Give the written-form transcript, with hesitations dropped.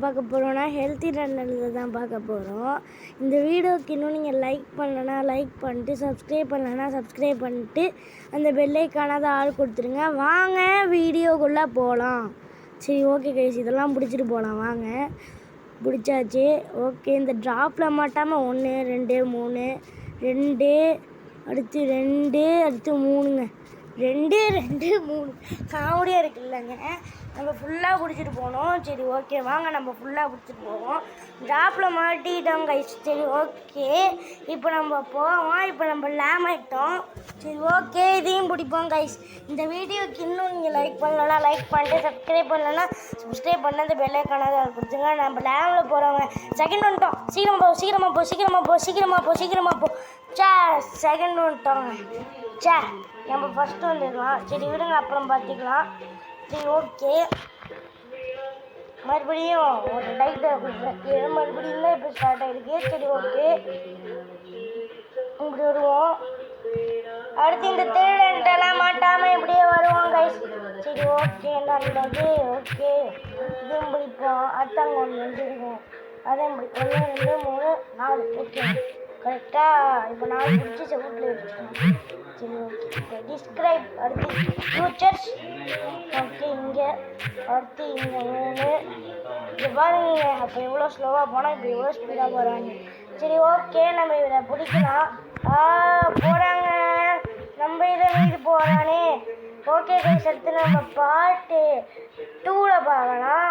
பார்க்க போகிறோன்னா ஹெல்த்தி ரன்னரில் தான் பார்க்க போகிறோம். இந்த வீடியோக்கு இன்னும் நீங்கள் லைக் பண்ணலன்னா லைக் பண்ணிட்டு, சப்ஸ்கிரைப் பண்ணலன்னா சப்ஸ்கிரைப் பண்ணிட்டு, அந்த பெல்லைக்கானாத ஆள் கொடுத்துருங்க. வாங்க வீடியோக்குள்ளே போகலாம். சரி, ஓகே கைஸ், இதெல்லாம் பிடிச்சிட்டு போகலாம். வாங்க, பிடிச்சாச்சு. ஓகே, இந்த ட்ராப்பில் மாட்டாமல் 1 2 3 2 அடுத்து 2 அடுத்து 3ங்க. 2 2 3 காமெடியாக இருக்குல்லங்க. நம்ம ஃபுல்லாக பிடிச்சிட்டு போகணும். சரி, ஓகே, வாங்க நம்ம ஃபுல்லாக பிடிச்சிட்டு போவோம். ட்ராப்பில் மாட்டிட்டோம் கைஸ். சரி, ஓகே, இப்போ நம்ம போவோம். இப்போ நம்ம லேம் ஆகிட்டோம். சரி, ஓகே, இதையும் பிடிப்போம் கைஸ். இந்த வீடியோக்கு இன்னும் நீங்கள் லைக் பண்ணலன்னா லைக் பண்ணிட்டு, சப்ஸ்கிரைப் பண்ணலன்னா சப்ஸ்கிரைப் பண்ண அந்த பெல்லைக்கானதை கொடுத்துங்க. நம்ம லேமில் போகிறவங்க செகண்ட் வந்துட்டோம். சீக்கிரமாக போ. சே, செகண்ட் வந்துட்டோங்க. சே, நம்ம ஃபஸ்ட்டு வந்துடலாம். சரி விடுங்க, அப்புறம் பார்த்துக்கலாம். சரி, ஓகே, மறுபடியும் ஒரு டைட்டை கொடுத்துருக்கேன். மறுபடியும் தான் இப்போ ஸ்டார்ட் ஆகிருக்கு. சரி, ஓகே, இப்படி வருவோம். அடுத்து இந்த திருடன்ட்டெல்லாம் மாட்டாமல் இப்படியே வருவோம் கைஸ். சரி, ஓகே, நல்லது. ஓகே, இதையும் பிடிப்போம். அடுத்தாங்க ஒன்று வந்துருக்கோம். அதையும் பிடிப்போம். 1 2 3 4. ஓகே, கரெக்டாக இப்போ 4 பிடிச்சி செவட்டில் எடுத்துக்கோங்க. சரி, ஓகே, டிஸ்கிரைப். அடுத்து ஃபியூச்சர்ஸ். ஓகே, இங்கே அடுத்து இங்கே 3. இது பாருங்க, அப்போ எவ்வளோ ஸ்லோவாக போனால் இப்போ எவ்வளோ ஸ்பீடாக போகிறாங்க. சரி, ஓகே, நம்ம இதை பிடிக்கலாம். போகிறாங்க, நம்ம இதை வீடு போகிறானே. ஓகே கைஸ், அடுத்து நம்ம பார்ட்டு 2ல் பார்க்கலாம்.